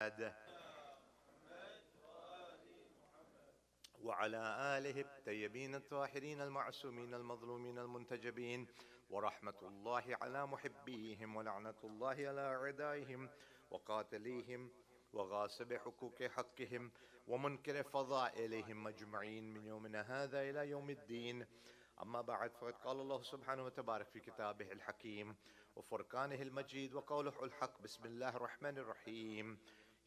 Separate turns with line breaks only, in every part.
محمد وعلى آله الطيبين الطاهرين المعصومين المظلومين المنتجبين ورحمة الله على محبيهم ولعنة الله على أعدائهم وقاتليهم وغاصب حقوق حقهم ومنكر فضائلهم أجمعين من يومنا هذا إلى يوم الدين. أما بعد، فقد قال الله سبحانه وتبارك في كتابه الحكيم وفرقانه المجيد وقوله الحق: بسم الله الرحمن الرحيم،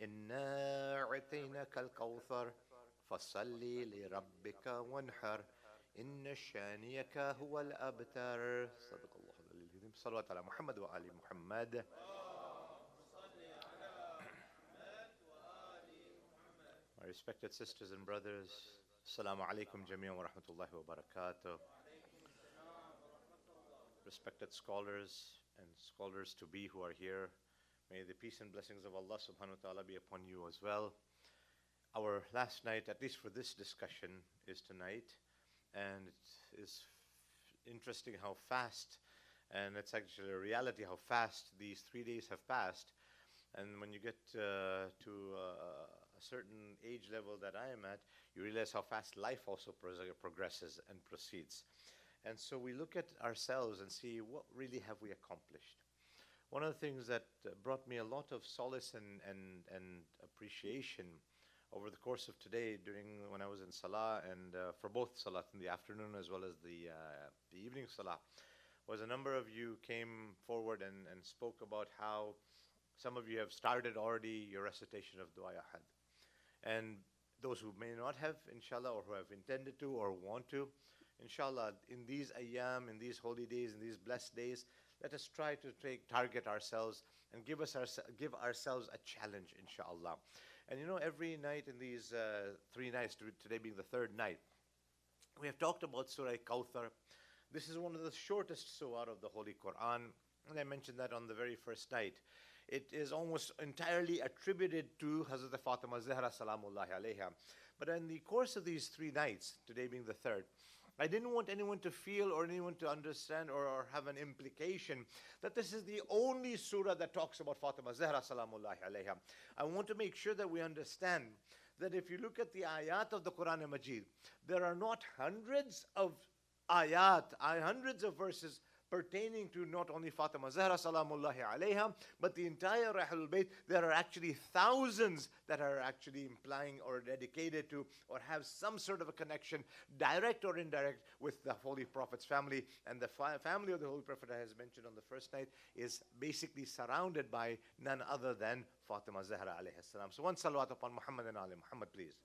إنا أعطيناك الكوثر فصل لربك وانحر إن شانيك هو الأبتر. صدق الله العظيم. صلوات على محمد وآل محمد. My respected sisters and brothers, Assalamu alaikum jami'an wa rahmatullahi wa barakatuh. Respected scholars and scholars to be who are here, may the peace and blessings of Allah subhanahu wa ta'ala be upon you as well. Our last night, at least for this discussion, is tonight, and it is interesting how fast, and it's actually a reality how fast these 3 days have passed. And when you get to a certain age level that I am at, you realize how fast life also progresses and proceeds. And so we look at ourselves and see, what really have we accomplished? One of the things that brought me a lot of solace and appreciation over the course of today, when I was in Salah, and for both Salah in the afternoon as well as the evening Salah, was a number of you came forward and spoke about how some of you have started already your recitation of Dua Ahad. And those who may not have, inshallah, or who have intended to or want to, inshallah, in these ayyam, in these holy days, in these blessed days, let us try to target ourselves and give ourselves a challenge, inshallah. And you know, every night in these 3 nights, today being the 3rd night, we have talked about Surah Kawthar. This is one of the shortest surah of the Holy Quran, and I mentioned that on the very first night. It is almost entirely attributed to Hazrat Fatima Zahra salamullahi alayha. But in the course of these 3 nights, today being the 3rd, I didn't want anyone to feel or anyone to understand or have an implication that this is the only surah that talks about Fatima Zahra salamullahi alayha. I want to make sure that we understand that if you look at the ayat of the Quran Majid, there are not hundreds of ayat, hundreds of verses pertaining to not only Fatima Zahra salamullahi alayha, but the entire Ahlul-Bayt. There are actually thousands that are actually implying or dedicated to or have some sort of a connection, direct or indirect, with the Holy Prophet's family. And the family of the Holy Prophet, as mentioned on the first night, is basically surrounded by none other than Fatima Zahra alayhi salam. So one salawat upon Muhammad and Ali Muhammad, please.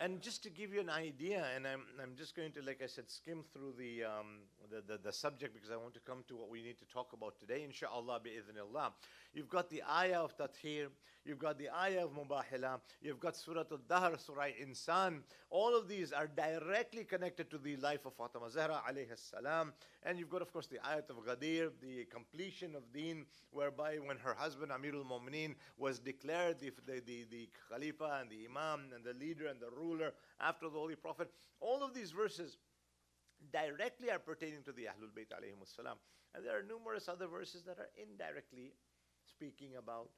And just to give you an idea, and I'm just going to, like I said, skim through the subject, because I want to come to what we need to talk about today, inshallah, bi'idhnillah. You've got the ayah of Tathir, you've got the ayah of Mubahila, you've got Surah Al-Zahra, Surah Insan. All of these are directly connected to the life of Fatima Zahra alayhi salam. And you've got, of course, the ayat of Ghadir, the completion of deen, whereby when her husband Amirul Mu'mineen was declared the Khalifa and the Imam and the leader and the ruler after the Holy Prophet. All of these verses directly are pertaining to the Ahlul-Bayt alayhimus salam. And there are numerous other verses that are indirectly speaking about,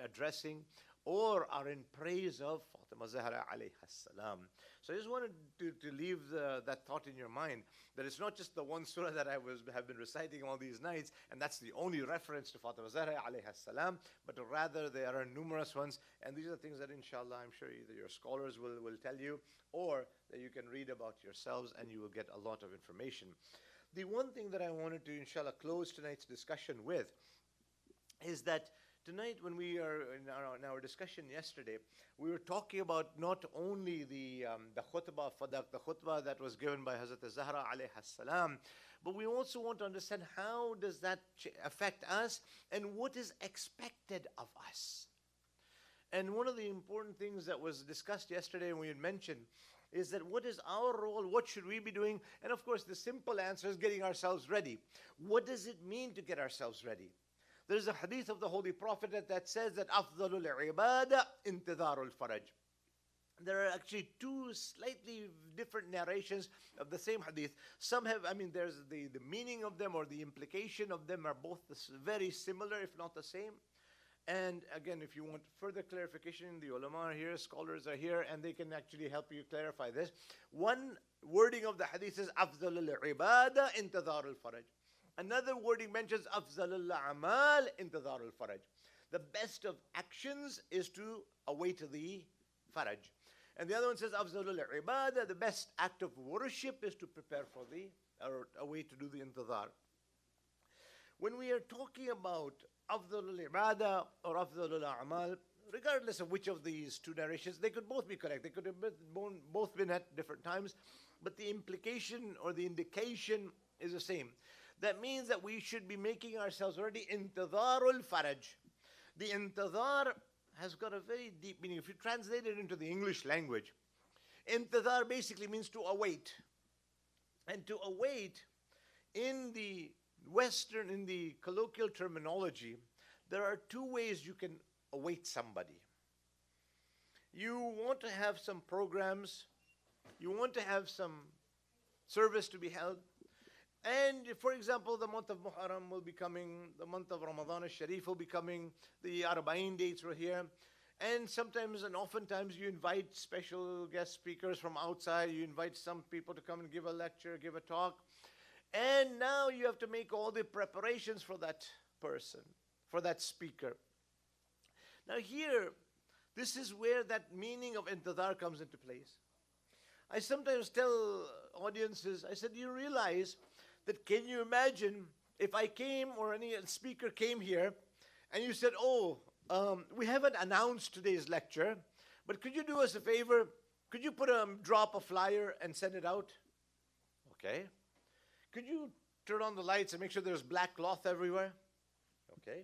addressing, or are in praise of Fatima Zahra alayha salam. So I just wanted to leave that thought in your mind, that it's not just the one surah that I have been reciting all these nights, and that's the only reference to Fatima Zahra alayha salam, but rather there are numerous ones, and these are things that inshallah I'm sure either your scholars will tell you, or that you can read about yourselves, and you will get a lot of information. The one thing that I wanted to inshallah close tonight's discussion with is that tonight, when we are in our discussion yesterday, we were talking about not only the khutbah, the khutbah that was given by Hazrat Zahra alayha salam, but we also want to understand how does that affect us and what is expected of us. And one of the important things that was discussed yesterday, and we had mentioned, is that what is our role, what should we be doing? And of course, the simple answer is getting ourselves ready. What does it mean to get ourselves ready? There's a hadith of the Holy Prophet that says that أفضل العبادة انتظار الفرج. there are actually two slightly different narrations of the same hadith. Some have, there's the meaning of them or the implication of them are both very similar, if not the same. And again, if you want further clarification, the ulama are here, scholars are here, and they can actually help you clarify this. One wording of the hadith is أفضل العبادة انتظار الفرج. Another wording mentions أفضل الأعمال انتظار الفرج. The best of actions is to await the faraj. And the other one says أفضل العبادة, the best act of worship is to prepare for or await to do the intizar. When we are talking about أفضل العبادة or أفضل الأعمال, regardless of which of these two narrations, they could both be correct. They could have both been at different times, but the implication or the indication is the same. That means that we should be making ourselves ready. Intizarul faraj. The intizar has got a very deep meaning. If you translate it into the English language, intizar basically means to await. And to await in the Western, in the colloquial terminology, there are two ways you can await somebody. You want to have some programs, you want to have some service to be held, and for example, the month of Muharram will be coming, the month of Ramadan al-Sharif will be coming, the Arba'in dates were here, and sometimes and oftentimes you invite special guest speakers from outside, you invite some people to come and give a lecture, give a talk, and now you have to make all the preparations for that person, for that speaker. Now here, this is where that meaning of intizar comes into place. I sometimes tell audiences, I said, you realize that, can you imagine if I came or any speaker came here and you said, we haven't announced today's lecture, but could you do us a favor? Could you drop a flyer and send it out? Okay. Could you turn on the lights and make sure there's black cloth everywhere? Okay.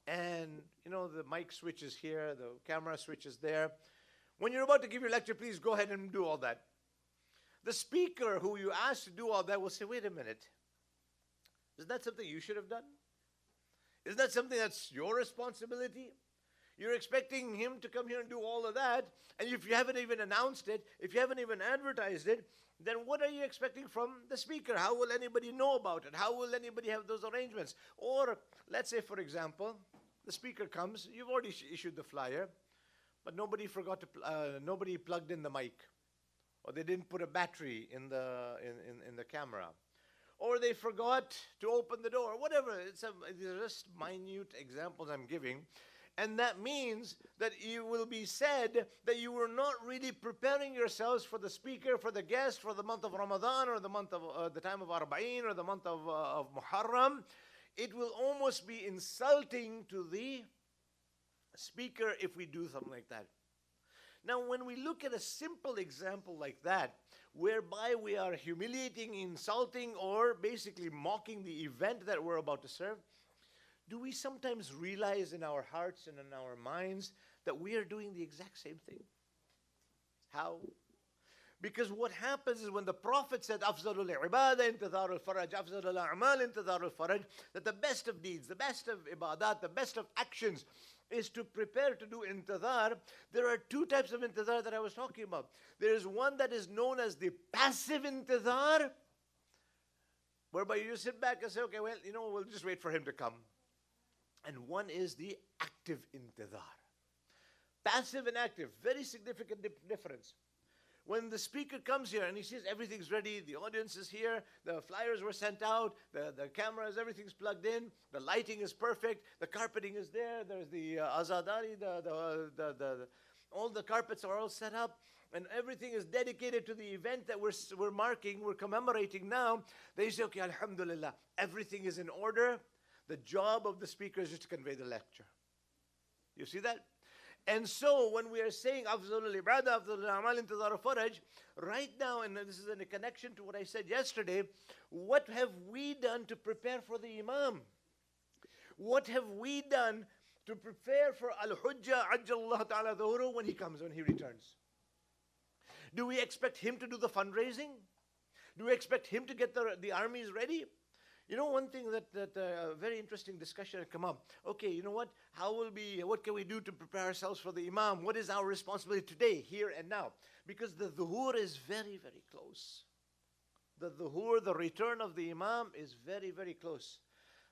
And, the mic switch is here, the camera switch is there. When you're about to give your lecture, please go ahead and do all that. The speaker who you asked to do all that will say, wait a minute. Is that something you should have done? Is that something that's your responsibility? You're expecting him to come here and do all of that, and if you haven't even announced it, if you haven't even advertised it, then what are you expecting from the speaker? How will anybody know about it? How will anybody have those arrangements? Or let's say, for example, the speaker comes, you've already issued the flyer, but nobody plugged in the mic, or they didn't put a battery in the camera, or they forgot to open the door, whatever. These are just minute examples I'm giving. And that means that you will be said that you were not really preparing yourselves for the speaker, for the guest, for the month of Ramadan, or the month of the time of Arba'in, or the month of Muharram. It will almost be insulting to the speaker if we do something like that. Now, when we look at a simple example like that, whereby we are humiliating, insulting, or basically mocking the event that we're about to serve, do we sometimes realize in our hearts and in our minds that we are doing the exact same thing? How? Because what happens is when the Prophet said, أفضل العبادة انتظار الفرج, أفضل الأعمال انتظار الفرج, that the best of deeds, the best of ibadat, the best of actions is to prepare to do intizar. There are two types of intizar that I was talking about. There is one that is known as the passive intizar, whereby you sit back and say, okay, well, we'll just wait for him to come. And one is the active intizar. Passive and active, very significant difference. When the speaker comes here and he says everything's ready, the audience is here, the flyers were sent out, the cameras, everything's plugged in, the lighting is perfect, the carpeting is there, there's the azadari, all the carpets are all set up, and everything is dedicated to the event that we're marking, we're commemorating now. They say, okay, alhamdulillah, everything is in order. The job of the speaker is just to convey the lecture. You see that? And so when we are saying أفضل العبادة أفضل الأعمال انتظار الفرج, right now, and this is in a connection to what I said yesterday, what have we done to prepare for the Imam? What have we done to prepare for Al-Hujjah Ajjallahu Ta'ala Dhuhru when he comes, when he returns? Do we expect him to do the fundraising? Do we expect him to get the armies ready? One thing that very interesting discussion had come up. Okay, you know what? What can we do to prepare ourselves for the Imam? What is our responsibility today, here and now? Because the dhuhr is very, very close. The dhuhr, the return of the Imam, is very, very close.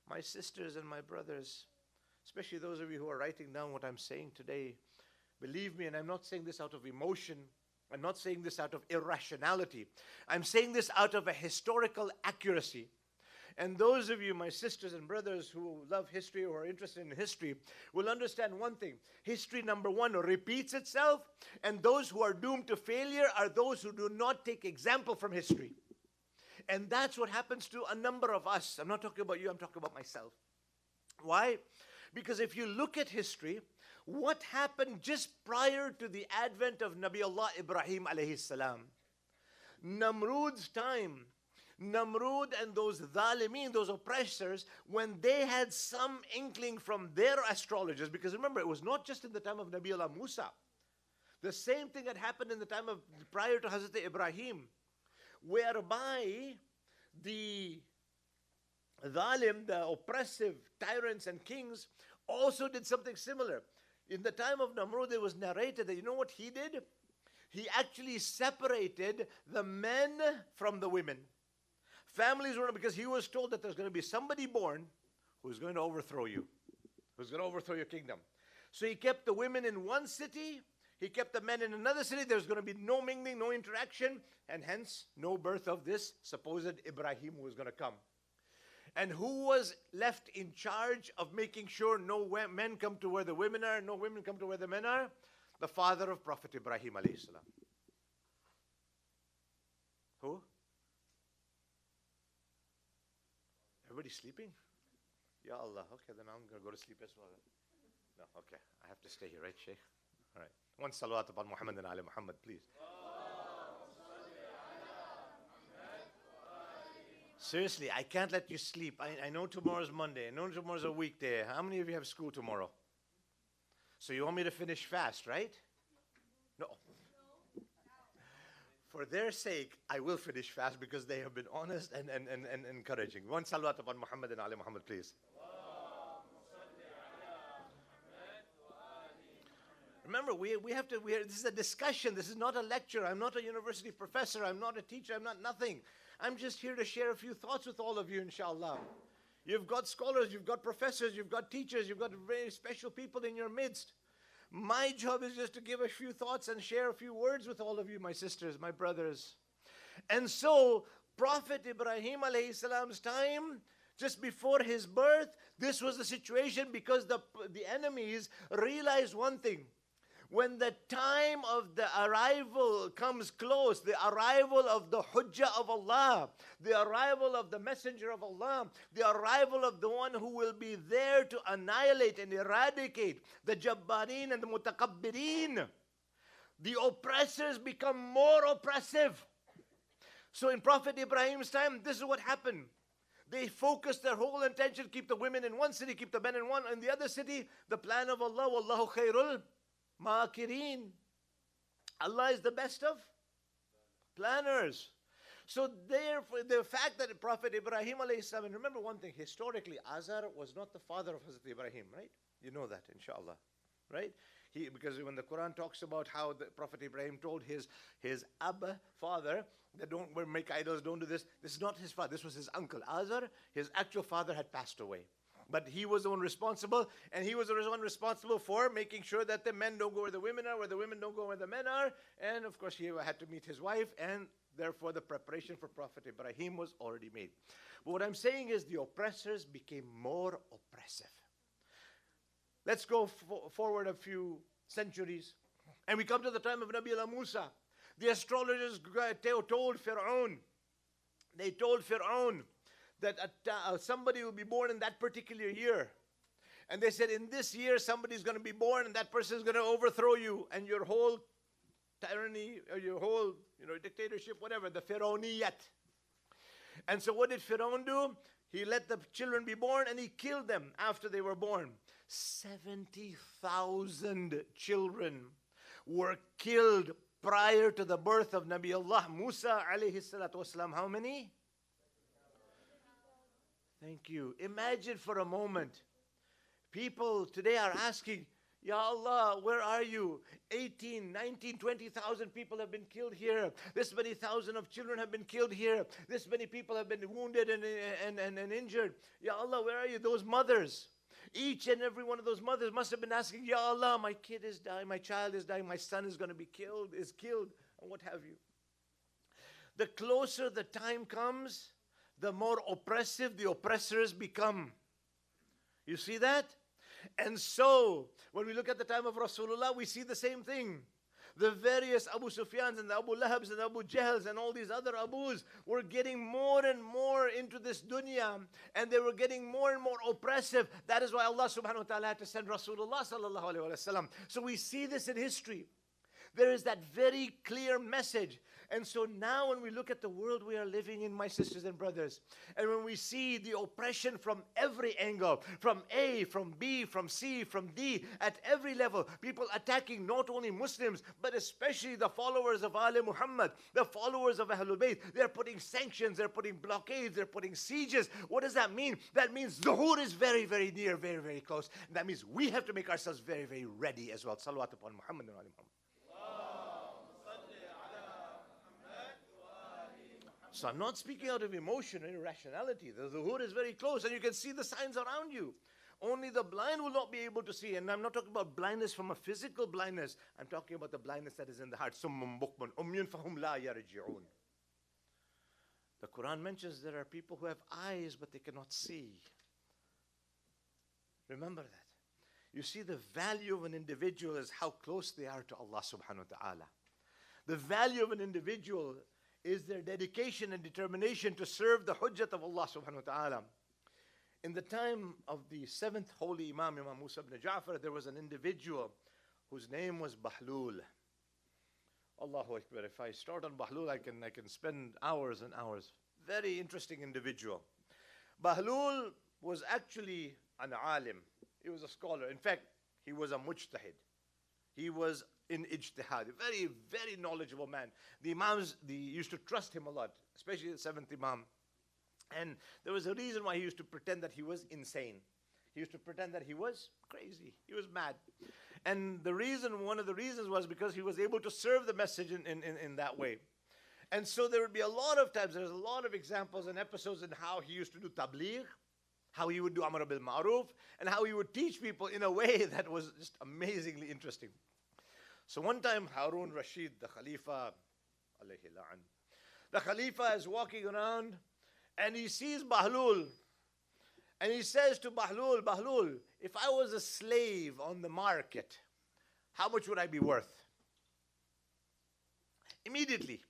My sisters and my brothers, especially those of you who are writing down what I'm saying today, believe me, and I'm not saying this out of emotion, I'm not saying this out of irrationality, I'm saying this out of a historical accuracy. And those of you, my sisters and brothers who love history or are interested in history, will understand one thing. History, number one, repeats itself, and those who are doomed to failure are those who do not take example from history. And that's what happens to a number of us. I'm not talking about you, I'm talking about myself. Why? Because if you look at history, what happened just prior to the advent of Nabi Allah Ibrahim alayhi salam? Namrud's time. Namrud and those dhalimeen, those oppressors, when they had some inkling from their astrologers, because remember, it was not just in the time of Nabi Allah Musa. The same thing had happened in the time of prior to Hazrat Ibrahim, whereby the dhalim, the oppressive tyrants and kings, also did something similar. In the time of Namrud, it was narrated that, you know what he did? He actually separated the men from the women. Families were, because he was told that there's going to be somebody born who's going to overthrow you, who's going to overthrow your kingdom. So he kept the women in one city, he kept the men in another city. There's going to be no mingling, no interaction, and hence no birth of this supposed Ibrahim who was going to come. And who was left in charge of making sure no men come to where the women are, no women come to where the men are? The father of Prophet Ibrahim alayhi salam. Who? Everybody sleeping? Ya Allah. Okay, then I'm going to go to sleep as well. No, okay. I have to stay here, right, Sheikh? All right. One salawat upon Muhammad and Ali Muhammad, please. Seriously, I can't let you sleep. I know tomorrow's Monday. I know tomorrow's a weekday. How many of you have school tomorrow? So you want me to finish fast, right? No. For their sake, I will finish fast because they have been honest and encouraging. One salawat upon Muhammad and Ali Muhammad, please. Remember, this is a discussion. This is not a lecture. I'm not a university professor. I'm not a teacher. I'm not nothing. I'm just here to share a few thoughts with all of you, inshallah. You've got scholars, you've got professors, you've got teachers, you've got very special people in your midst. My job is just to give a few thoughts and share a few words with all of you, my sisters, my brothers. And so, Prophet Ibrahim alayhi salam's time, just before his birth, this was the situation because the enemies realized one thing. When the time of the arrival comes close, the arrival of the Hujjah of Allah, the arrival of the Messenger of Allah, the arrival of the one who will be there to annihilate and eradicate the Jabbareen and the Mutakabbirin, the oppressors become more oppressive. So in Prophet Ibrahim's time, this is what happened. They focused their whole intention, keep the women in one city, keep the men in the other city. The plan of Allah, Wallahu khairul Makirin. Allah is the best of planners. So therefore, the fact that Prophet Ibrahim alayhi salam, and remember one thing, historically, Azar was not the father of Hazrat Ibrahim, right? You know that, inshallah, right? Because when the Quran talks about how the Prophet Ibrahim told his Abba, father, that don't make idols, don't do this. This is not his father, this was his uncle. Azar, his actual father had passed away. But he was the one responsible, and he was the one responsible for making sure that the men don't go where the women are, where the women don't go where the men are. And of course, he had to meet his wife, and therefore the preparation for Prophet Ibrahim was already made. But what I'm saying is the oppressors became more oppressive. Let's go forward a few centuries, and we come to the time of Nabi Allah Musa. The astrologers told Fir'aun, they told Fir'aun that somebody will be born in that particular year. And they said, in this year, somebody's going to be born, and that person is going to overthrow you, and your whole tyranny, or your whole dictatorship, whatever, the Pharaohniyat. And so what did Pharaoh do? He let the children be born, and he killed them after they were born. 70,000 children were killed prior to the birth of Nabi Allah Musa alayhi salatu wasalam. How many? Thank you. Imagine for a moment. People today are asking, Ya Allah, where are you? 18, 19, 20,000 people have been killed here. This many thousand of children have been killed here. This many people have been wounded and injured. Ya Allah, where are you? Those mothers. Each and every one of those mothers must have been asking, Ya Allah, my kid is dying, my child is dying, my son is going to be killed, and what have you. The closer the time comes, the more oppressive the oppressors become. You see that? And so, when we look at the time of Rasulullah, we see the same thing. The various Abu Sufyans and the Abu Lahabs and the Abu Jahls and all these other Abus were getting more and more into this dunya, and they were getting more and more oppressive. That is why Allah subhanahu wa ta'ala had to send Rasulullah sallallahu alayhi wa sallam. So we see this in history. There is that very clear message. And so now when we look at the world we are living in, my sisters and brothers, and when we see the oppression from every angle, from A, from B, from C, from D, at every level, people attacking not only Muslims, but especially the followers of Ali Muhammad, the followers of Ahlul-Bayt. They're putting sanctions, they're putting blockades, they're putting sieges. What does that mean? That means Zuhur is very, very near, very, very close. And that means we have to make ourselves very, very ready as well. Salawat upon Muhammad and Ali Muhammad. So I'm not speaking out of emotion or irrationality. The zuhur is very close and you can see the signs around you. Only the blind will not be able to see. And I'm not talking about blindness from a physical blindness. I'm talking about the blindness that is in the heart. The Quran mentions there are people who have eyes but they cannot see. Remember that. You see, the value of an individual is how close they are to Allah subhanahu wa ta'ala. The value of an individual is their dedication and determination to serve the hujjat of Allah subhanahu wa ta'ala. In the time of the 7th holy Imam, Imam Musa ibn Ja'far, there was an individual whose name was Bahlul. Allahu Akbar. If I start on Bahlul, I can spend hours and hours. Very interesting individual. Bahlul was actually an alim. He was a scholar. In fact, he was a mujtahid. He was in ijtihad, a very, very knowledgeable man. The Imams, they used to trust him a lot, especially the 7th Imam. And there was a reason why he used to pretend that he was insane. He used to pretend that he was crazy. He was mad. And one of the reasons was because he was able to serve the message in that way. And so there would be a lot of times, there's a lot of examples and episodes in how he used to do tabligh, how he would do Amr bil Ma'ruf, and how he would teach people in a way that was just amazingly interesting. So one time, Harun Rashid, the Khalifa, alayhi la'an, the Khalifa is walking around and he sees Bahlul. And he says to Bahlul, Bahlul, if I was a slave on the market, how much would I be worth? Immediately,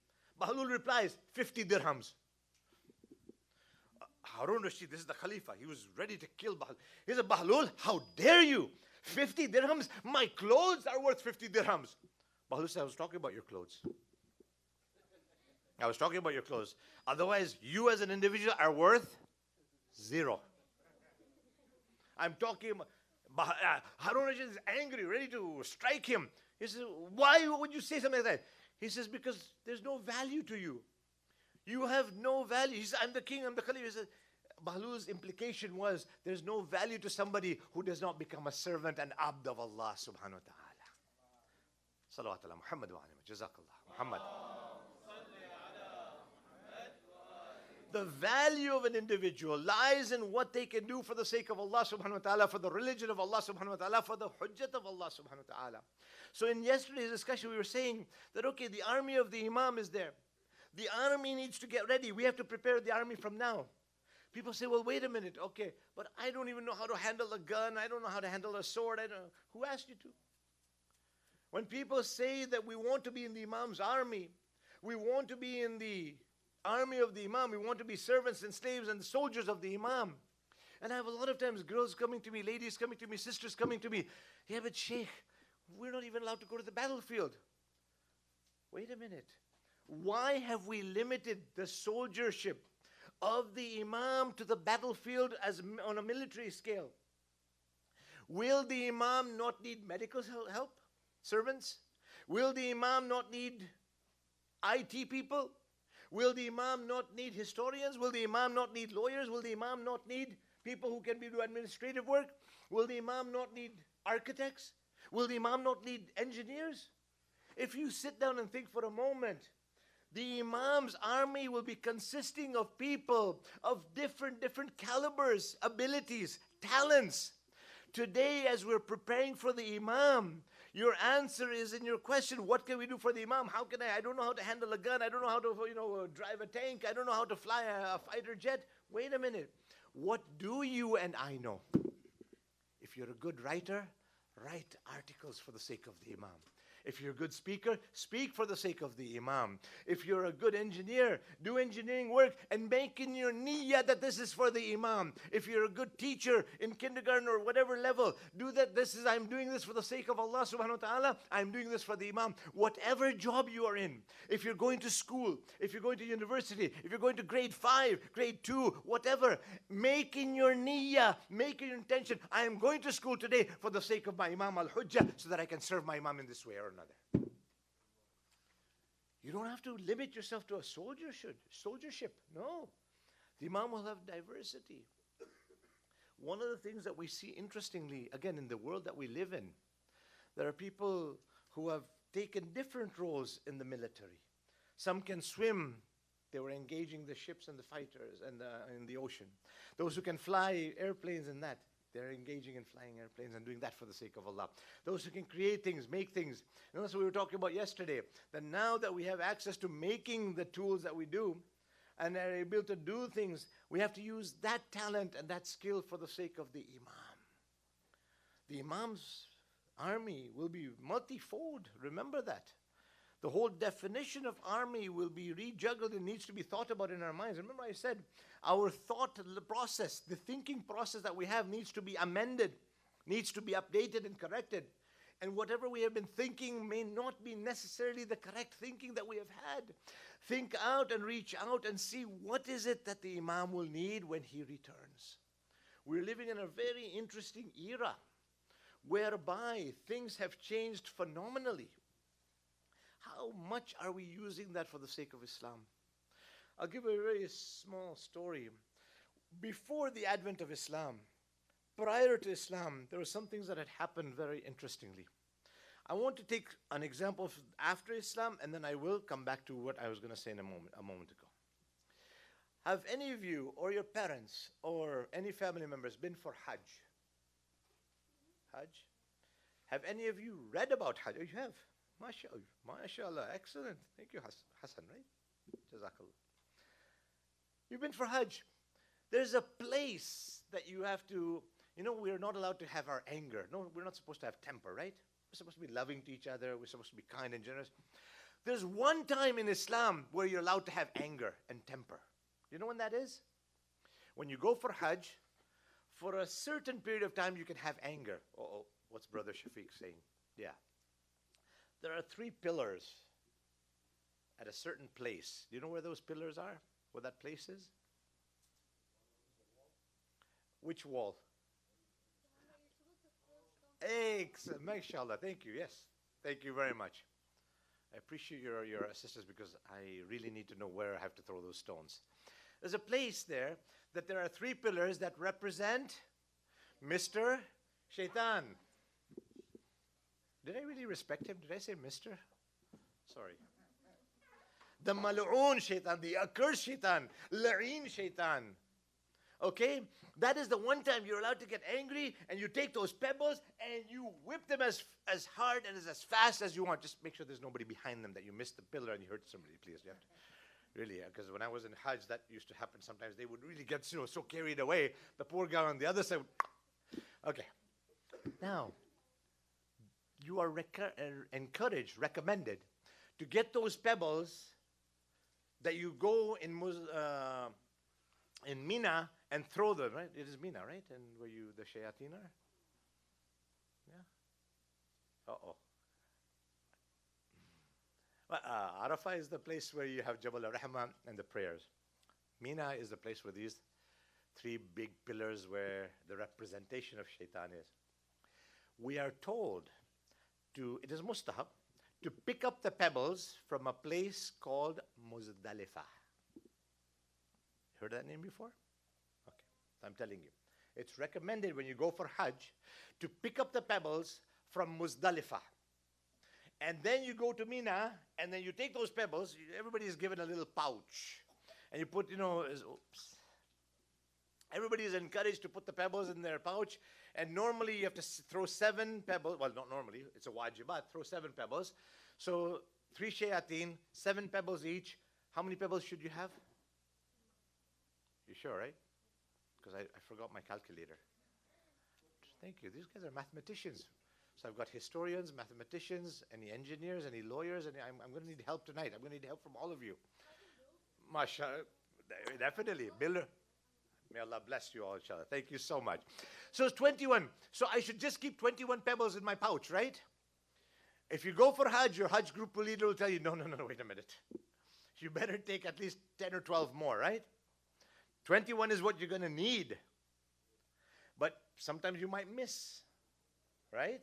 Bahlul replies, 50 dirhams. Harun Rashid, this is the Khalifa. He was ready to kill Bahlul. He said, Bahlul, how dare you? 50 dirhams? My clothes are worth 50 dirhams. Bahlul said, I was talking about your clothes. I was talking about your clothes. Otherwise, you as an individual are worth 0. I'm talking about, Harun Rashid is angry, ready to strike him. He says, why would you say something like that? He says, because there's no value to you. You have no value. He says, I'm the king, I'm the Khalifa. He says, Bahlul's implication was there's no value to somebody who does not become a servant and abd of Allah subhanahu wa ta'ala. Salawat ala Muhammad wa alayhi. Jazakallah. Muhammad. The value of an individual lies in what they can do for the sake of Allah subhanahu wa ta'ala, for the religion of Allah subhanahu wa ta'ala, for the hujjat of Allah subhanahu wa ta'ala. So in yesterday's discussion, we were saying that, okay, the army of the Imam is there. The army needs to get ready. We have to prepare the army from now. People say, well, wait a minute. Okay, but I don't even know how to handle a gun. I don't know how to handle a sword. I don't know. Who asked you to? When people say that we want to be in the Imam's army, we want to be in the army of the Imam, we want to be servants and slaves and soldiers of the Imam. And I have a lot of times girls coming to me, ladies coming to me, sisters coming to me. Yeah, but Sheikh, we're not even allowed to go to the battlefield. Wait a minute. Why have we limited the soldiership of the Imam to the battlefield as on a military scale? Will the Imam not need medical help? Servants? Will the Imam not need IT people? Will the Imam not need historians? Will the Imam not need lawyers? Will the Imam not need people who can do administrative work? Will the Imam not need architects? Will the Imam not need engineers? If you sit down and think for a moment, the Imam's army will be consisting of people of different calibers, abilities, talents. Today, as we're preparing for the Imam, your answer is in your question, what can we do for the Imam? How can I don't know how to handle a gun. I don't know how to, drive a tank. I don't know how to fly a fighter jet. Wait a minute. What do you and I know? If you're a good writer, write articles for the sake of the Imam. If you're a good speaker, speak for the sake of the Imam. If you're a good engineer, do engineering work and make in your niyyah that this is for the Imam. If you're a good teacher in kindergarten or whatever level, do that. I'm doing this for the sake of Allah subhanahu wa ta'ala. I'm doing this for the Imam. Whatever job you are in, if you're going to school, if you're going to university, if you're going to grade 5, grade 2, whatever, make in your niyyah, make in your intention, I am going to school today for the sake of my Imam al-Hujjah so that I can serve my Imam in this way or another. You don't have to limit yourself to a soldiership. No. The Imam will have diversity. One of the things that we see interestingly, again, in the world that we live in, there are people who have taken different roles in the military. Some can swim. They were engaging the ships and the fighters and in the ocean. Those who can fly airplanes and that, they're engaging in flying airplanes and doing that for the sake of Allah. Those who can create things, make things. And that's what we were talking about yesterday. That now that we have access to making the tools that we do and are able to do things, we have to use that talent and that skill for the sake of the Imam. The Imam's army will be multifold. Remember that. The whole definition of army will be rejuggled and needs to be thought about in our minds. Remember I said, our thought process, the thinking process that we have needs to be amended, needs to be updated and corrected. And whatever we have been thinking may not be necessarily the correct thinking that we have had. Think out and reach out and see what is it that the Imam will need when he returns. We're living in a very interesting era whereby things have changed phenomenally. How much are we using that for the sake of Islam? I'll give a very small story. Before the advent of Islam, prior to Islam, there were some things that had happened very interestingly. I want to take an example of after Islam, and then I will come back to what I was going to say in a moment ago. Have any of you or your parents or any family members been for Hajj? Hajj? Have any of you read about Hajj? Oh, you have? MashaAllah, excellent. Thank you, Hassan, right? Jazakallah. You've been for Hajj. There's a place that you have to, we're not allowed to have our anger. No, we're not supposed to have temper, right? We're supposed to be loving to each other. We're supposed to be kind and generous. There's one time in Islam where you're allowed to have anger and temper. You know when that is? When you go for Hajj, for a certain period of time you can have anger. Uh-oh, what's Brother Shafiq saying? Yeah. There are 3 pillars at a certain place. Do you know where those pillars are? Where that place is? Which wall? Excellent. MashaAllah. Thank you. Yes. Thank you very much. I appreciate your assistance because I really need to know where I have to throw those stones. There's a place there that there are 3 pillars that represent Mr. Shaitan. Did I really respect him? Did I say Mr.? Sorry. The mal'oon shaitan, the accursed shaitan, la'een shaitan. Okay? That is the one time you're allowed to get angry and you take those pebbles and you whip them as hard and as fast as you want. Just make sure there's nobody behind them that you missed the pillar and you hurt somebody, please. You have to, really, because when I was in Hajj, that used to happen sometimes. They would really get so carried away. The poor guy on the other side would, okay. Now, you are encouraged, recommended, to get those pebbles that you go in Mina and throw them, right? It is Mina, right? And where the shayateen are? Yeah? Uh-oh. Well, Arafah is the place where you have Jabal al-Rahma and the prayers. Mina is the place where these 3 big pillars where the representation of shaitan is. We are told it is mustahab, to pick up the pebbles from a place called Muzdalifah. Heard that name before? Okay, I'm telling you. It's recommended when you go for Hajj to pick up the pebbles from Muzdalifah. And then you go to Mina, and then you take those pebbles. Everybody is given a little pouch. And you put, everybody is encouraged to put the pebbles in their pouch. And normally you have to throw 7 pebbles. Well, not normally. It's a wajibat. Throw 7 pebbles. So 3 shayateen, 7 pebbles each. How many pebbles should you have? You sure, right? Because I forgot my calculator. Thank you. These guys are mathematicians. So I've got historians, mathematicians, any engineers, any lawyers, and I'm going to need help tonight. I'm going to need help from all of you. MashaAllah. Definitely. Bill, may Allah bless you all, inshallah. Thank you so much. So it's 21. So I should just keep 21 pebbles in my pouch, right? If you go for Hajj, your Hajj group leader will tell you, no, wait a minute. You better take at least 10 or 12 more, right? 21 is what you're going to need. But sometimes you might miss, right?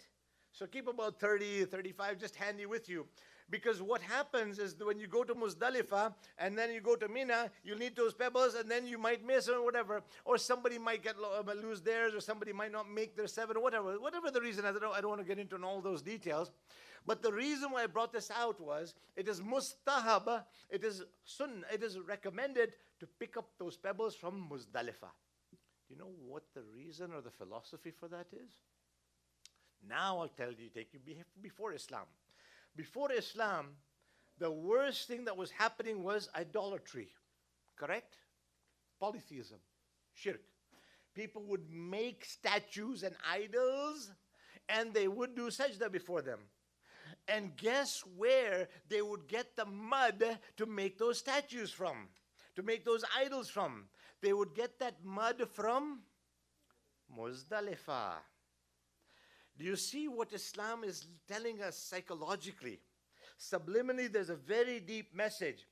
So keep about 30, 35 just handy with you. Because what happens is that when you go to Muzdalifah and then you go to Mina, you'll need those pebbles and then you might miss or whatever. Or somebody might lose theirs, or somebody might not make their 7 or whatever. Whatever the reason, I don't want to get into all those details. But the reason why I brought this out was, it is mustahab, it is sunnah, it is recommended to pick up those pebbles from Muzdalifah. Do you know what the reason or the philosophy for that is? Now I'll tell you, take you before Islam. Before Islam, the worst thing that was happening was idolatry. Correct? Polytheism. Shirk. People would make statues and idols, and they would do sajda before them. And guess where they would get the mud to make those statues from? To make those idols from? They would get that mud from Muzdalifah. Do you see what Islam is telling us psychologically? Subliminally, there's a very deep message.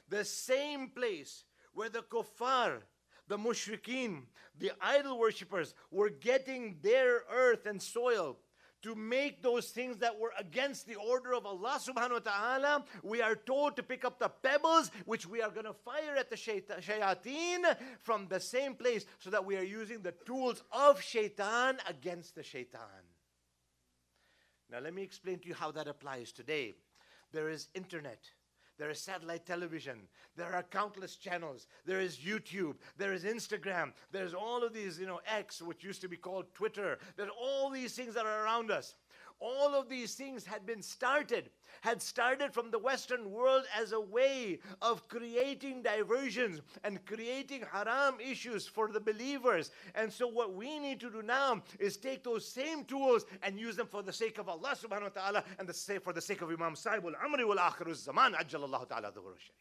The same place where the kuffar, the mushrikeen, the idol worshippers were getting their earth and soil to make those things that were against the order of Allah subhanahu wa ta'ala, we are told to pick up the pebbles, which we are going to fire at the shayateen from the same place, so that we are using the tools of shaitan against the shaitan. Now let me explain to you how that applies today. There is internet. There is satellite television. There are countless channels. There is YouTube. There is Instagram. There's all of these, X, which used to be called Twitter. There's all these things that are around us. All of these things had started from the Western world as a way of creating diversions and creating haram issues for the believers. And so what we need to do now is take those same tools and use them for the sake of Allah subhanahu wa ta'ala, and for the sake of Imam Sahibul Amri wal Akhiru Zaman, Ajjalallahu ta'ala dhuhur sharif.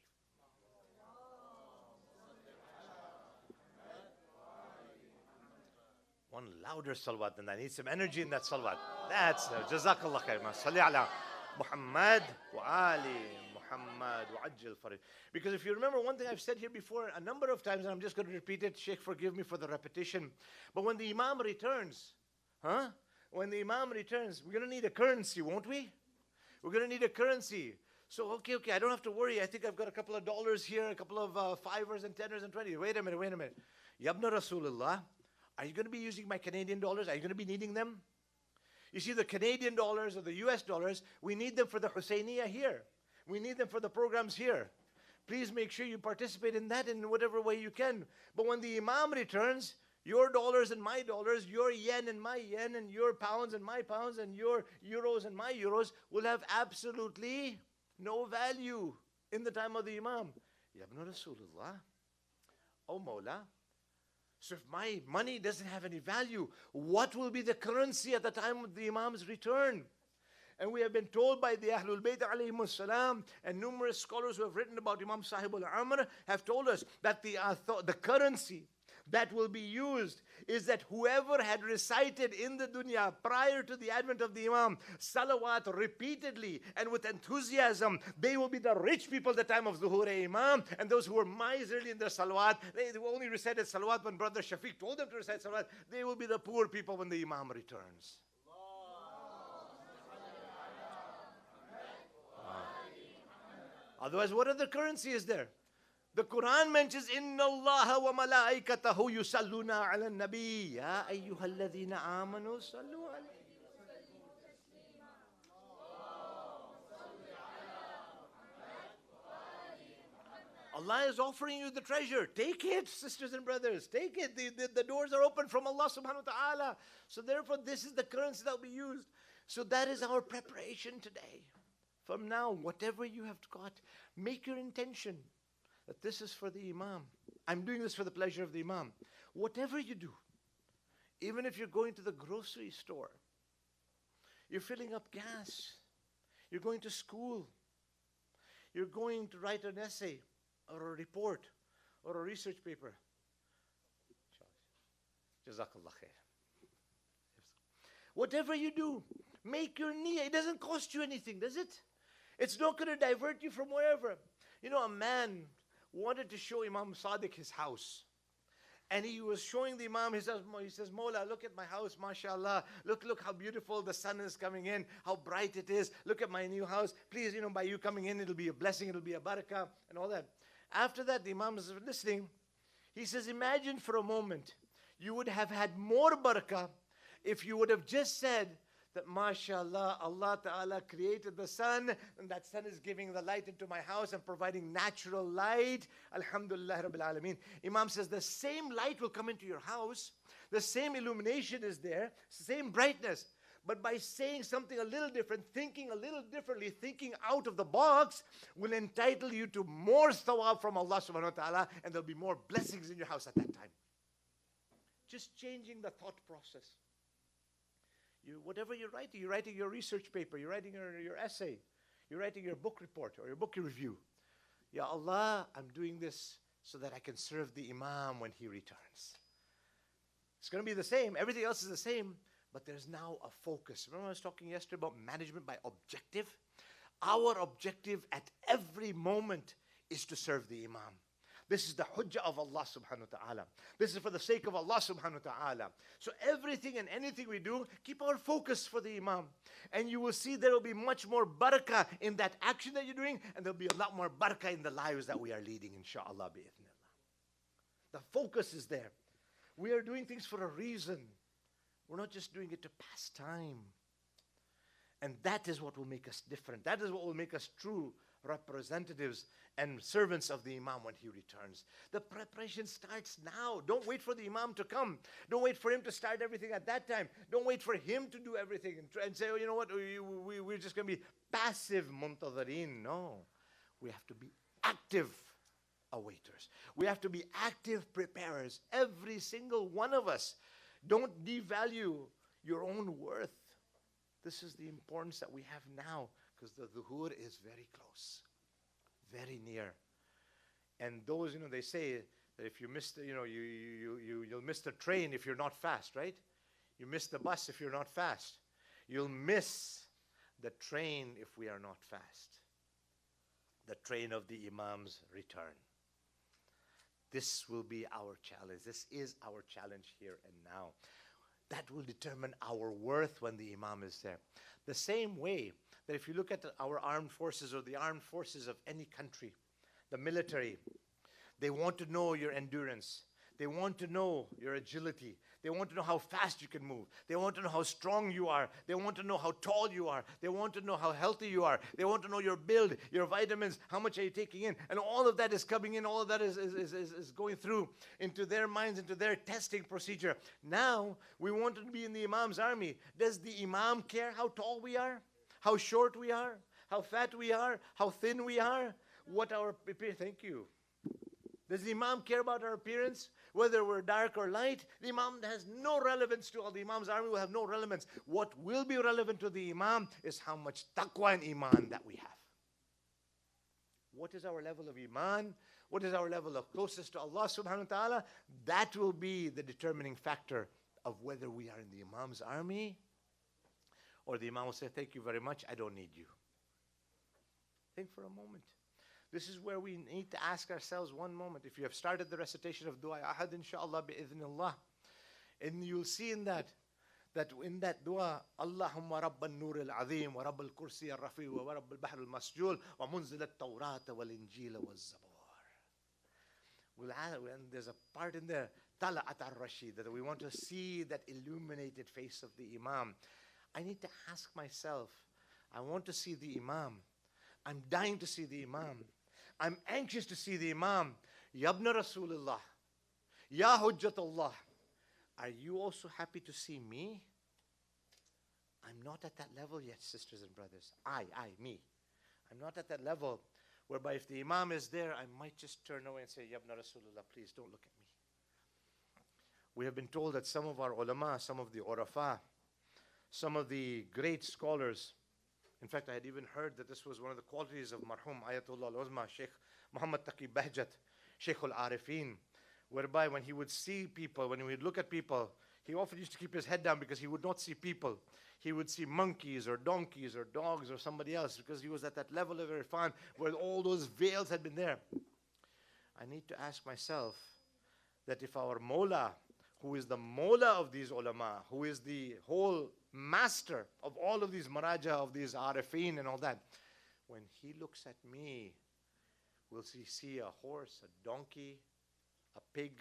One louder salawat than that. I need some energy in that salawat. That's Jazakallah khair. Salli ala Muhammad wa Ali Muhammad wa ajjal farid. Because if you remember, one thing I've said here before a number of times, and I'm just going to repeat it, Sheikh, forgive me for the repetition. But when the Imam returns, when the Imam returns, we're going to need a currency, won't we? We're going to need a currency. So, okay, I don't have to worry. I think I've got a couple of dollars here, a couple of 5s and 10s and 20s. Wait a minute. Yabna Rasulullah. Are you going to be using my Canadian dollars? Are you going to be needing them? You see, the Canadian dollars or the US dollars, we need them for the Hussainiya here. We need them for the programs here. Please make sure you participate in that in whatever way you can. But when the Imam returns, your dollars and my dollars, your yen and my yen, and your pounds and my pounds, and your euros and my euros will have absolutely no value in the time of the Imam. Ya Ibn Rasulullah. Oh Mawla. So if my money doesn't have any value, what will be the currency at the time of the Imam's return? And we have been told by the Ahlul-Bayt alayhimus salam, and numerous scholars who have written about Imam Sahibul Amr have told us that the currency that will be used is that whoever had recited in the dunya prior to the advent of the Imam salawat repeatedly and with enthusiasm, they will be the rich people at the time of Zuhur Imam, and those who were miserly in their salawat, they only recited salawat when Brother Shafiq told them to recite salawat, they will be the poor people when the Imam returns. Otherwise, what other currency is there? The Quran mentions, Inna Allah wa malaikatahu yusalluna ala nabi. Ya ayyuhalladhina amanu sallu alayhi. Allah is offering you the treasure. Take it, sisters and brothers. Take it. The doors are open from Allah subhanahu wa ta'ala. So therefore, this is the currency that will be used. So that is our preparation today. From now, whatever you have got, make your intention that this is for the Imam. I'm doing this for the pleasure of the Imam. Whatever you do, even if you're going to the grocery store, you're filling up gas, you're going to school, you're going to write an essay, or a report, or a research paper. Jazakallah khair. Whatever you do, make your niyyah. It doesn't cost you anything, does it? It's not going to divert you from wherever. You know, a man wanted to show Imam Sadiq his house. And he was showing the Imam, he says, Mawla, look at my house, mashallah. Look how beautiful the sun is coming in, how bright it is. Look at my new house. Please, by you coming in, it'll be a blessing, it'll be a barakah, and all that. After that, the Imam is listening. He says, imagine for a moment, you would have had more barakah if you would have just said that, mashallah, Allah Ta'ala created the sun, and that sun is giving the light into my house and providing natural light. Alhamdulillah Rabbil Alameen. Imam says, the same light will come into your house, the same illumination is there, same brightness. But by saying something a little different, thinking a little differently, thinking out of the box, will entitle you to more thawab from Allah subhanahu wa ta'ala, and there'll be more blessings in your house at that time. Just changing the thought process. Whatever you're writing your research paper, you're writing your essay, you're writing your book report or your book review. Ya Allah, I'm doing this so that I can serve the Imam when he returns. It's going to be the same. Everything else is the same. But there's now a focus. Remember I was talking yesterday about management by objective? Our objective at every moment is to serve the Imam. This is the hujjah of Allah subhanahu wa ta'ala. This is for the sake of Allah subhanahu wa ta'ala. So everything and anything we do, keep our focus for the Imam. And you will see there will be much more barakah in that action that you're doing, and there will be a lot more barakah in the lives that we are leading, inshaAllah bi'ithnillah. The focus is there. We are doing things for a reason. We're not just doing it to pass time. And that is what will make us different. That is what will make us true representatives and servants of the Imam when he returns. The preparation starts now. Don't wait for the Imam to come. Don't wait for him to start everything at that time. Don't wait for him to do everything and say, oh, you know what, we're just going to be passive muntadhareen. No. We have to be active awaiters. We have to be active preparers. Every single one of us. Don't devalue your own worth. This is the importance that we have now, because the dhuhur is very close, very near. And those, they say that if you miss you'll miss the train if you're not fast, right? You miss the bus if you're not fast. You'll miss the train if we are not fast. The train of the Imam's return. This will be our challenge. This is our challenge here and now. That will determine our worth when the Imam is there. The same way that if you look at our armed forces or the armed forces of any country, the military, they want to know your endurance. They want to know your agility. They want to know how fast you can move. They want to know how strong you are. They want to know how tall you are. They want to know how healthy you are. They want to know your build, your vitamins, how much are you taking in. And all of that is coming in. All of that is going through into their minds, into their testing procedure. Now, we want to be in the Imam's army. Does the Imam care how tall we are? How short we are? How fat we are? How thin we are? What our... Thank you. Does the Imam care about our appearance? Whether we're dark or light, the Imam has no relevance to all. The Imam's army will have no relevance. What will be relevant to the Imam is how much taqwa and iman that we have. What is our level of iman? What is our level of closeness to Allah subhanahu wa ta'ala? That will be the determining factor of whether we are in the Imam's army or the Imam will say, thank you very much, I don't need you. Think for a moment. This is where we need to ask ourselves one moment. If you have started the recitation of dua, ahad inshaAllah bi'idhnillah, and you'll see in that in that dua, Allahumma rabban nur al-azim, wa rabb al-kursi al-rafi, wa rabb al-bahr al-masjul, wa munzil al-tawrat wal-injil wal-zabur. And there's a part in there, Tala'at al-Rashid, that we want to see that illuminated face of the Imam. I need to ask myself, I want to see the Imam. I'm dying to see the Imam. I'm anxious to see the Imam. Yabna Rasulullah. Ya Hujjatullah. Are you also happy to see me? I'm not at that level yet, sisters and brothers. Me. I'm not at that level whereby if the Imam is there, I might just turn away and say, Yabna Rasulullah, please don't look at me. We have been told that some of our ulama, some of the urafa, some of the great scholars, in fact, I had even heard that this was one of the qualities of Marhum Ayatullah al-Uzma, Sheikh Muhammad Taqi Bahjat, Sheikh al-Arifin, whereby when he would see people, when he would look at people, he often used to keep his head down because he would not see people. He would see monkeys or donkeys or dogs or somebody else because he was at that level of irfan where all those veils had been there. I need to ask myself that if our Mawla, who is the Mawla of these ulama, who is the whole master of all of these maraja, of these arifin and all that, when he looks at me, will he see a horse, a donkey, a pig,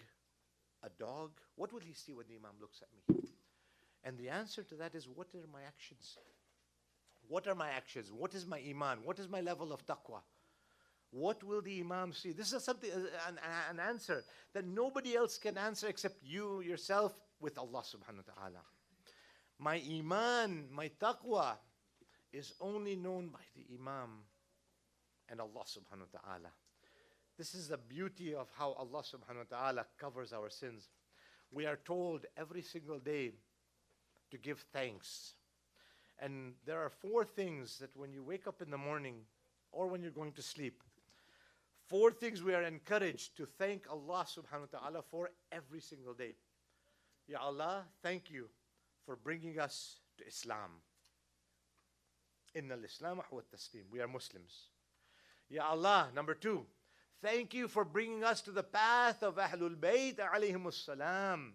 a dog? What will he see when the Imam looks at me? And the answer to that is, what are my actions? What are my actions? What is my iman? What is my level of taqwa? What will the Imam see? This is something, an answer that nobody else can answer except you, yourself, with Allah subhanahu wa ta'ala. My iman, my taqwa is only known by the Imam and Allah subhanahu wa ta'ala. This is the beauty of how Allah subhanahu wa ta'ala covers our sins. We are told every single day to give thanks. And there are 4 things that when you wake up in the morning or when you're going to sleep, 4 things we are encouraged to thank Allah subhanahu wa ta'ala for every single day. Ya Allah, thank you for bringing us to Islam. Inna al-Islam wa taslim. We are Muslims. Ya Allah, number 2, thank you for bringing us to the path of Ahlul-Bayt alayhimus salam.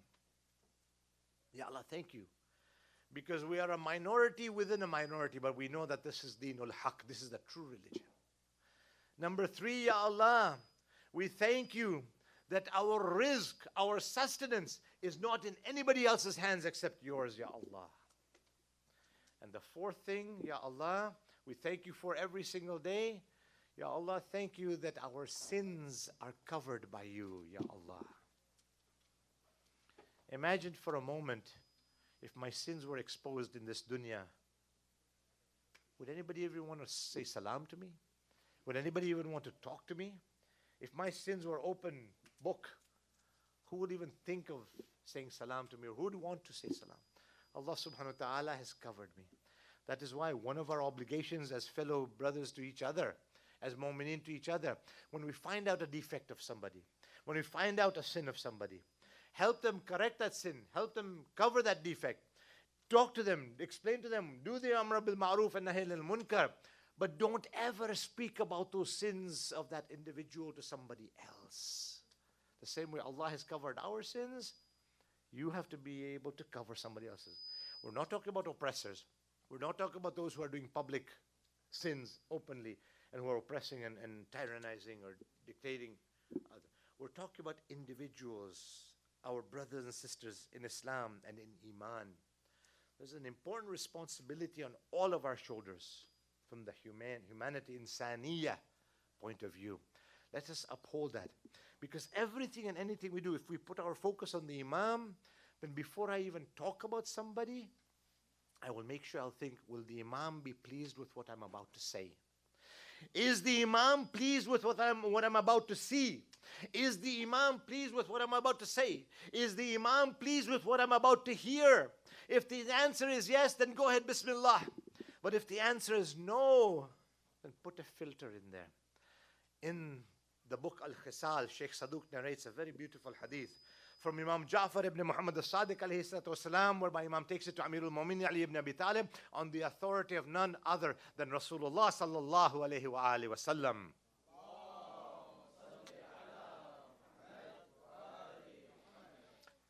Ya Allah, thank you. Because we are a minority within a minority, but we know that this is Deenul Haq, this is the true religion. Number 3, Ya Allah, we thank you that our rizq, our sustenance is not in anybody else's hands except yours, Ya Allah. And the 4th thing, Ya Allah, we thank you for every single day. Ya Allah, thank you that our sins are covered by you, Ya Allah. Imagine for a moment if my sins were exposed in this dunya. Would anybody even want to say salam to me? Would anybody even want to talk to me? If my sins were open book, who would even think of saying salam to me, or who would want to say salam? Allah subhanahu wa ta'ala has covered me. That is why one of our obligations as fellow brothers to each other, as mu'mineen to each other, when we find out a defect of somebody, when we find out a sin of somebody, help them correct that sin, help them cover that defect, talk to them, explain to them, do the amr bil ma'roof and nahy anil munkar, but don't ever speak about those sins of that individual to somebody else. The same way Allah has covered our sins, you have to be able to cover somebody else's. We're not talking about oppressors. We're not talking about those who are doing public sins openly and who are oppressing and tyrannizing or dictating. We're talking about individuals, our brothers and sisters in Islam and in Iman. There's an important responsibility on all of our shoulders from the humanity, insaniya point of view. Let us uphold that. Because everything and anything we do, if we put our focus on the Imam, then before I even talk about somebody, I will make sure I'll think, will the Imam be pleased with what I'm about to say? Is the Imam pleased with what I'm about to see? Is the Imam pleased with what I'm about to say? Is the Imam pleased with what I'm about to hear? If the answer is yes, then go ahead, Bismillah. But if the answer is no, then put a filter in there. In the book Al-Khisal, Sheikh Saduq narrates a very beautiful hadith from Imam Ja'far ibn Muhammad al-Sadiq alayhi salatu wasalam, whereby Imam takes it to Amirul Mu'minin Ali ibn Abi Talib on the authority of none other than Rasulullah sallallahu alayhi wa alihi wa sallam.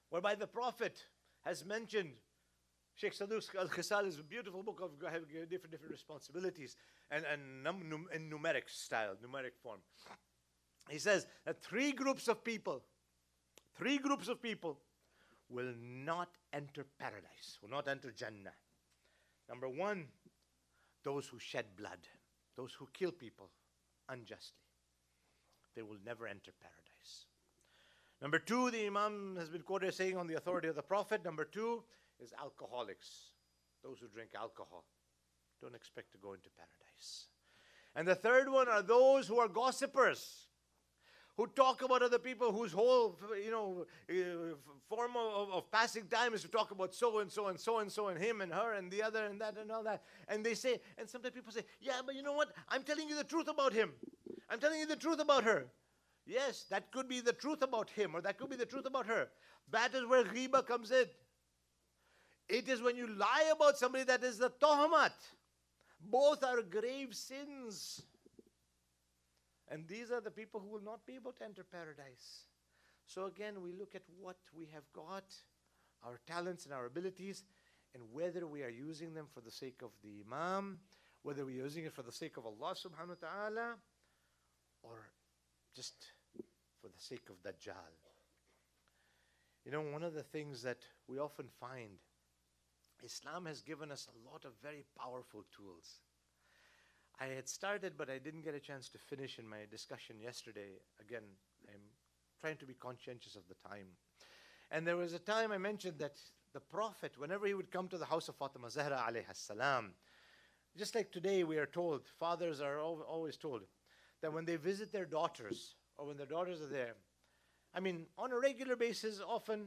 Whereby the Prophet has mentioned, Sheikh Saduq's Al-Khisal is a beautiful book of having different responsibilities and in numeric style, numeric form. He says that three groups of people will not enter paradise, will not enter Jannah. Number one, those who shed blood, those who kill people unjustly. They will never enter paradise. Number two, the Imam has been quoted saying on the authority of the Prophet, number two is alcoholics, those who drink alcohol. Don't expect to go into paradise. And the third one are those who are gossipers, who talk about other people, whose whole, form of passing time is to talk about so and so and so and so and him and her and the other and that and all that. And they say, and sometimes people say, yeah, but you know what? I'm telling you the truth about him. I'm telling you the truth about her. Yes, that could be the truth about him, or that could be the truth about her. That is where ghiba comes in. It is when you lie about somebody that is the tohamat. Both are grave sins. And these are the people who will not be able to enter paradise. So again, we look at what we have got, our talents and our abilities, and whether we are using them for the sake of the Imam, whether we're using it for the sake of Allah subhanahu wa ta'ala, or just for the sake of Dajjal. You know, one of the things that we often find, Islam has given us a lot of very powerful tools. I had started, but I didn't get a chance to finish in my discussion yesterday. Again, I'm trying to be conscientious of the time. And there was a time I mentioned that the Prophet, whenever he would come to the house of Fatima Zahra alayha salam, just like today we are told, fathers are always told, that when they visit their daughters, or when their daughters are there, I mean, on a regular basis, often,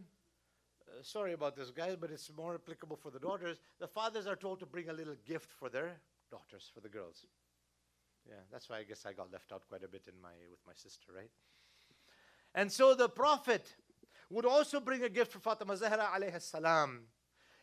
sorry about this, guys, but it's more applicable for the daughters, the fathers are told to bring a little gift for their daughters, for the girls. Yeah, that's why I guess I got left out quite a bit with my sister, right? And so the Prophet would also bring a gift for Fatima Zahra alayha salam.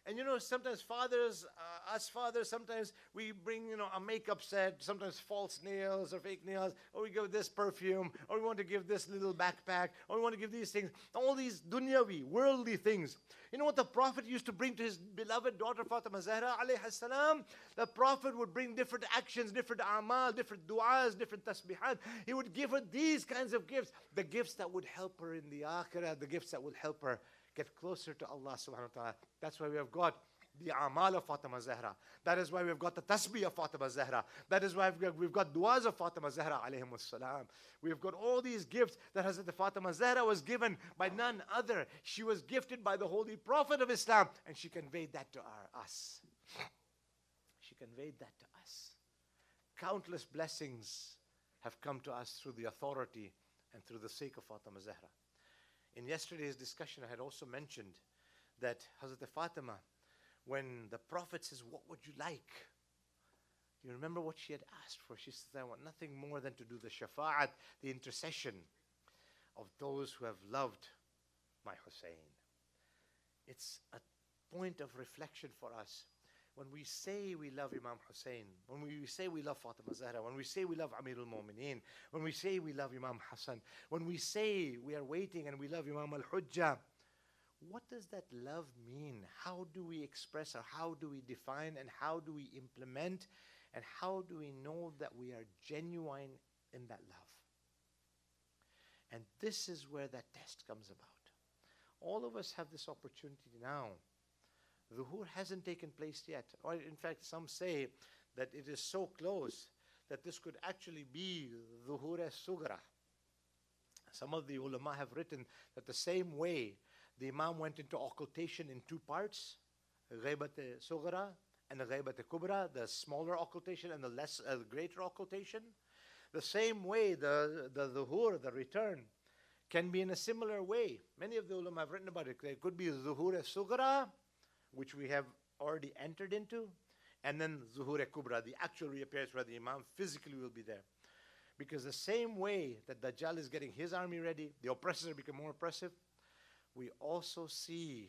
And you know, sometimes fathers, us fathers, sometimes we bring, a makeup set, sometimes false nails or fake nails, or we give this perfume, or we want to give this little backpack, or we want to give these things, all these dunyawi, worldly things. You know what the Prophet used to bring to his beloved daughter Fatima Zahra alayha salam? The Prophet would bring different actions, different amal, different du'as, different tasbihat. He would give her these kinds of gifts, the gifts that would help her in the akhirah, the gifts that would help her get closer to Allah subhanahu wa ta'ala. That's why we have got the amal of Fatima Zahra. That is why we've got the tasbih of Fatima Zahra. That is why we've got du'as of Fatima Zahra alayhim salam. We've got all these gifts that Hazrat Fatima Zahra was given by none other. She was gifted by the Holy Prophet of Islam, and she conveyed that to us. She conveyed that to us. Countless blessings have come to us through the authority and through the sake of Fatima Zahra. In yesterday's discussion, I had also mentioned that Hazrat Fatima, when the Prophet says, what would you like? You remember what she had asked for? She says, I want nothing more than to do the shafa'at, the intercession of those who have loved my Hussain. It's a point of reflection for us. When we say we love Imam Hussain, when we say we love Fatima Zahra, when we say we love Amirul Mu'mineen, when we say we love Imam Hassan, when we say we are waiting and we love Imam Al-Hujjah, what does that love mean? How do we express, or how do we define, and how do we implement, and how do we know that we are genuine in that love? And this is where that test comes about. All of us have this opportunity now. Dhuhur hasn't taken place yet. Or in fact, some say that it is so close that this could actually be Dhuhur as-Sughra. Some of the ulama have written that the same way the Imam went into occultation in two parts, Ghaibat Sughra and the Ghaibat Kubra, the smaller occultation and the greater occultation. The same way the Dhuhur, the return, can be in a similar way. Many of the ulama have written about it. It could be Dhuhur as-Sughra, which we have already entered into, and then Zuhur Kubra, the actual reappearance where the Imam physically will be there. Because the same way that Dajjal is getting his army ready, the oppressors are becoming more oppressive, we also see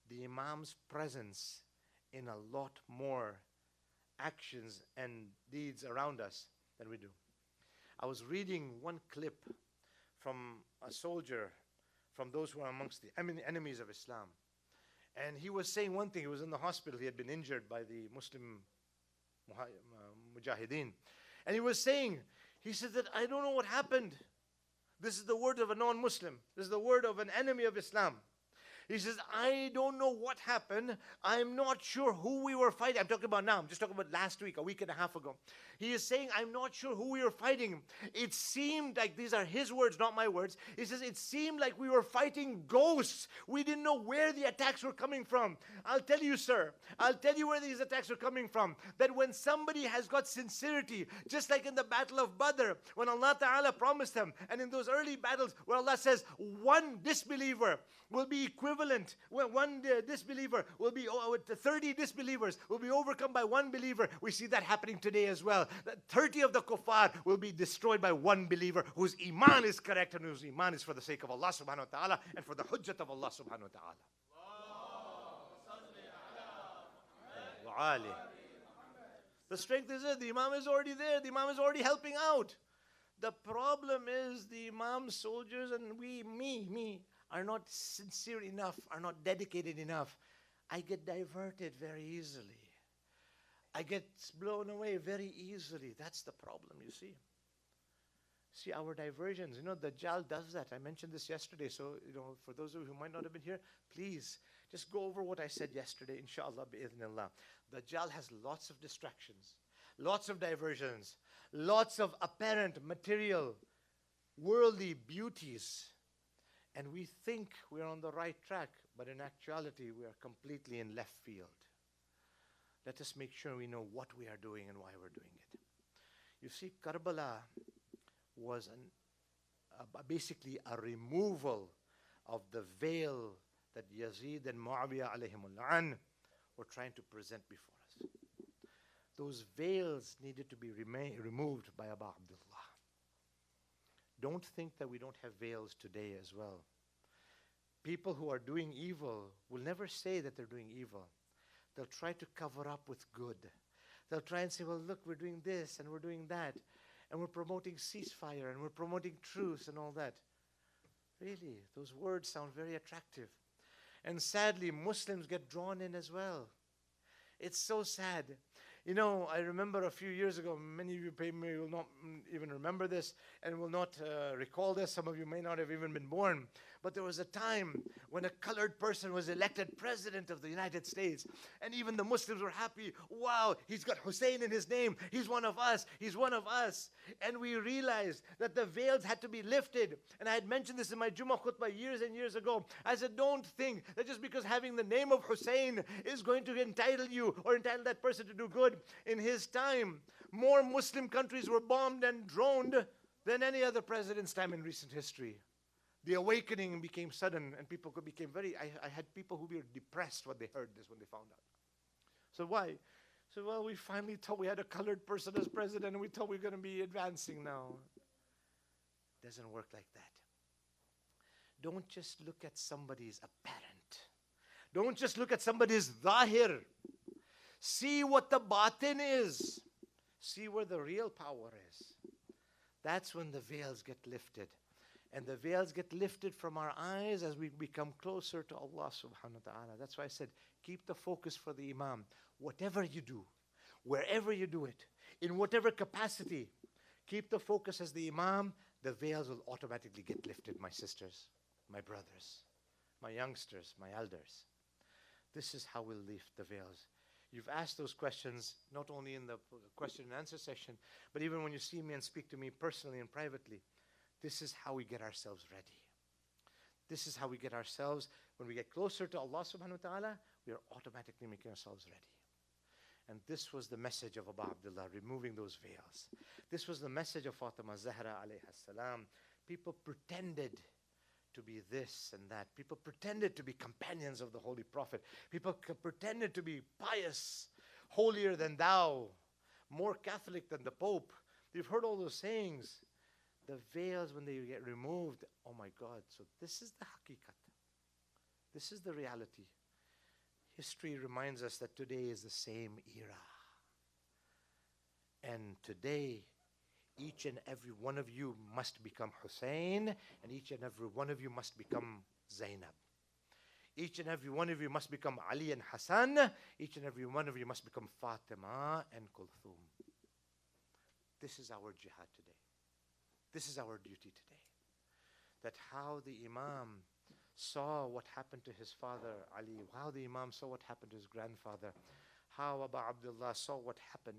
the Imam's presence in a lot more actions and deeds around us than we do. I was reading one clip from a soldier, from those who are amongst the enemies of Islam. And he was saying one thing. He was in the hospital. He had been injured by the Muslim Mujahideen. And he was saying, he said that I don't know what happened. This is the word of a non-Muslim. This is the word of an enemy of Islam. He says, I don't know what happened. I'm not sure who we were fighting. I'm talking about now. I'm just talking about last week, a week and a half ago. He is saying, I'm not sure who we were fighting. It seemed like, these are his words, not my words. He says, it seemed like we were fighting ghosts. We didn't know where the attacks were coming from. I'll tell you, sir. I'll tell you where these attacks are coming from. That when somebody has got sincerity, just like in the battle of Badr, when Allah Ta'ala promised them, and in those early battles where Allah says, one disbeliever will be equivalent, one disbeliever will be, 30 disbelievers will be overcome by one believer. We see that happening today as well. That 30 of the kuffar will be destroyed by one believer whose iman is correct and whose iman is for the sake of Allah subhanahu wa ta'ala and for the hujjat of Allah subhanahu wa ta'ala. The strength is there. The Imam is already there. The Imam is already helping out. The problem is the Imam's soldiers and me, are not sincere enough, are not dedicated enough. I get diverted very easily. I get blown away very easily. That's the problem, you see. See, our diversions, Dajjal does that. I mentioned this yesterday, so, for those of you who might not have been here, please, just go over what I said yesterday, inshallah, bi'idhnillah. Dajjal has lots of distractions, lots of diversions, lots of apparent material, worldly beauties. And we think we're on the right track, but in actuality, we are completely in left field. Let us make sure we know what we are doing and why we're doing it. You see, Karbala was basically a removal of the veil that Yazid and Muawiyah alayhimul-la'an were trying to present before us. Those veils needed to be removed by Abu Abdullah. Don't think that we don't have veils today as well. People who are doing evil will never say that they're doing evil. They'll try to cover up with good. They'll try and say, well, look, we're doing this and we're doing that. And we're promoting ceasefire and we're promoting truce and all that. Really, those words sound very attractive. And sadly, Muslims get drawn in as well. It's so sad. I remember a few years ago, many of you may will not even remember this and will not recall this. Some of you may not have even been born. But there was a time when a colored person was elected president of the United States. And even the Muslims were happy. Wow, he's got Hussain in his name. He's one of us. He's one of us. And we realized that the veils had to be lifted. And I had mentioned this in my Jummah khutbah years and years ago. I said, don't think that just because having the name of Hussain is going to entitle you or entitle that person to do good. In his time, more Muslim countries were bombed and droned than any other president's time in recent history. The awakening became sudden and people became I had people who were depressed when they heard this, when they found out. So why? So, well, we finally thought we had a colored person as president and we thought we were going to be advancing now. It doesn't work like that. Don't just look at somebody's apparent. Don't just look at somebody's zahir. See what the batin is. See where the real power is. That's when the veils get lifted. And the veils get lifted from our eyes as we become closer to Allah subhanahu wa ta'ala. That's why I said, keep the focus for the Imam. Whatever you do, wherever you do it, in whatever capacity, keep the focus as the Imam. The veils will automatically get lifted, my sisters, my brothers, my youngsters, my elders. This is how we'll lift the veils. You've asked those questions not only in the question and answer session, but even when you see me and speak to me personally and privately. This is how we get ourselves ready. This is how we get ourselves, when we get closer to Allah subhanahu wa ta'ala, we are automatically making ourselves ready. And this was the message of Abu Abdullah, removing those veils. This was the message of Fatima Zahra alayha salam. People pretended to be this and that. People pretended to be companions of the Holy Prophet. People pretended to be pious, holier than thou, more Catholic than the Pope. You've heard all those sayings. The veils, when they get removed, oh my God. So this is the haqiqat. This is the reality. History reminds us that today is the same era. And today, each and every one of you must become Hussain, and each and every one of you must become Zainab. Each and every one of you must become Ali and Hassan. Each and every one of you must become Fatima and Kulthum. This is our jihad today. This is our duty today. that how the Imam saw what happened to his father Ali, how the Imam saw what happened to his grandfather, how Abu Abdullah saw what happened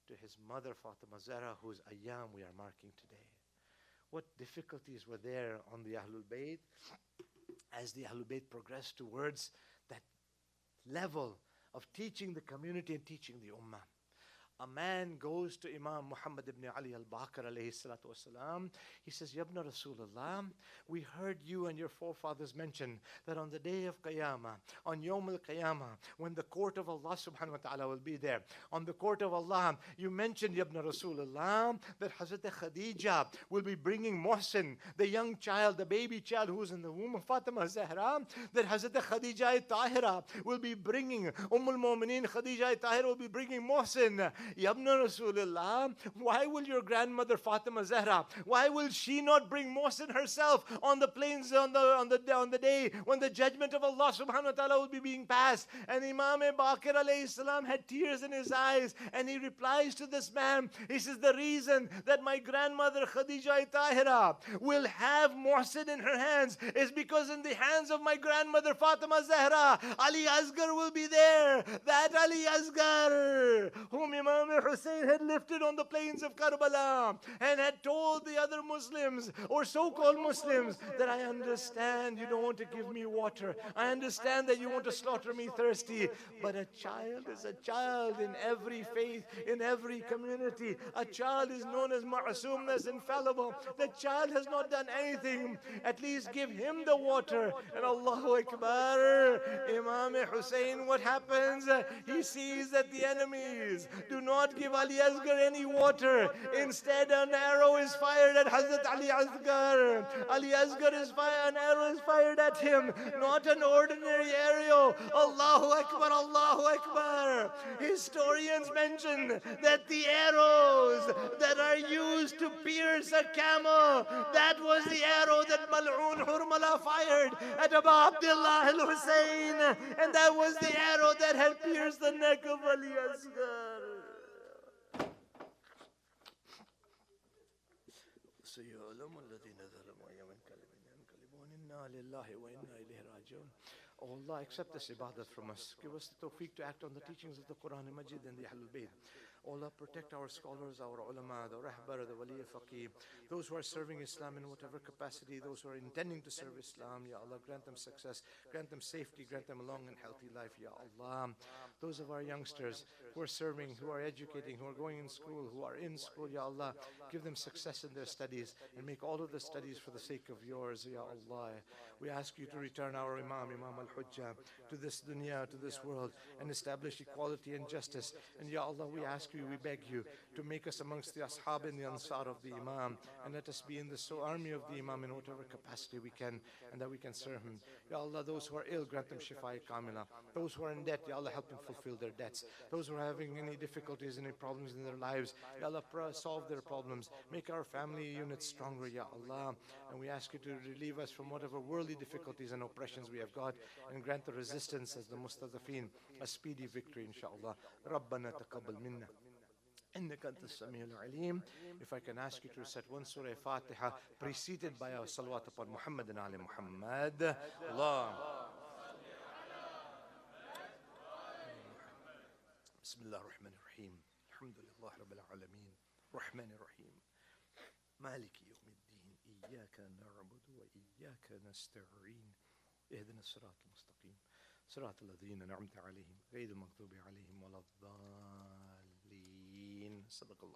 to his mother Fatima Zahra, whose ayyam we are marking today. What difficulties were there on the Ahlul-Bayt as the Ahlul-Bayt progressed towards that level of teaching the community and teaching the ummah. A man goes to Imam Muhammad ibn Ali al-Baqir alayhi salatu wasalam. He says, Yabna Rasulullah, we heard you and your forefathers mention that on the day of Qiyamah, on Yawm al-Qiyamah, when the court of Allah subhanahu wa ta'ala will be there, on the court of Allah, you mentioned, Yabna Rasulullah, that Hazrat Khadija will be bringing Muhsin, the young child, the baby child who is in the womb of Fatima Zahra, that Hazrat Khadija Tahira will be bringing, al-Mu'mineen Khadija Tahira will be bringing Muhsin. Yabna Rasulullah, why will your grandmother Fatima Zahra, why will she not bring Muhsin herself on the plains on the day when the judgment of Allah subhanahu wa ta'ala will be being passed? And Imam Baqir alayhi salam had tears in his eyes, and he replies to this man. He says, the reason that my grandmother Khadija Tahira will have Muhsin in her hands is because in the hands of my grandmother Fatima Zahra, Ali Asghar will be there. That Ali Asghar whom Imam Hussain had lifted on the plains of Karbala and had told the other Muslims or so-called Muslims that I understand you don't want to give me water. I understand that you want to slaughter me thirsty. But a child is a child in every faith, in every community. A child is known as ma'asum, as infallible. The child has not done anything. At least give him the water. And Allahu Akbar, Imam Hussain, what happens? He sees that the enemies do not give Ali Asghar any water. Instead, an arrow is fired at Hazrat Ali Asghar. Ali Asghar is fired, an arrow is fired at him. Not an ordinary arrow. Allahu Akbar, Allahu Akbar. Historians mention that the arrows that are used to pierce a camel, that was the arrow that Mal'un Hurmala fired at Abu Abdullah al-Hussain. And that was the arrow that had pierced the neck of Ali Asghar. Oh Allah, accept this ibadat from us. Give us the tawfiq to act on the teachings of the Quran and Majid and the Ahlul-Bayt. Oh Allah, protect our scholars, our ulama, the rahbar, the wali faqih, those who are serving Islam in whatever capacity, those who are intending to serve Islam. Ya Allah, grant them success, grant them safety, grant them a long and healthy life. Ya Allah, those of our youngsters who are serving, who are educating, who are going in school, who are in school, Ya Allah, give them success in their studies and make all of the studies for the sake of yours. Ya Allah, we ask you to return our Imam al-Hujjah to this dunya, to this world, and establish equality and justice. And Ya Allah, we ask you, we beg you to make us amongst the ashab and the ansar of the Imam, and let us be in the army of the Imam in whatever capacity we can, and that we can serve him. Ya Allah, those who are ill, grant them shifa kamila. Those who are in debt, Ya Allah, help them fulfill their debts. Those who are having any difficulties, any problems in their lives, Ya Allah, solve their problems. Make our family units stronger, Ya Allah. And we ask you to relieve us from whatever worldly difficulties and oppressions we have got, and grant the resistance as the mustadafin a speedy victory, inshaAllah. Rabbana taqabbal minna. إنك أنت السميع العليم. If I can ask you to recite one surah Fatiha preceded by our salawat upon Muhammad and Ali Muhammad. Allah. Bismillah ar-Rahman ar-Rahim. Alhamdulillah Rabbil Alameen. Rahman ar-Rahim. Maliki yawmiddin. Iyyaka na'budu wa iyyaka nasta'in. اهدنا الصراط المستقيم صراط الذين أنعمت عليهم غير المغضوب عليهم ولا الضالين. صدق الله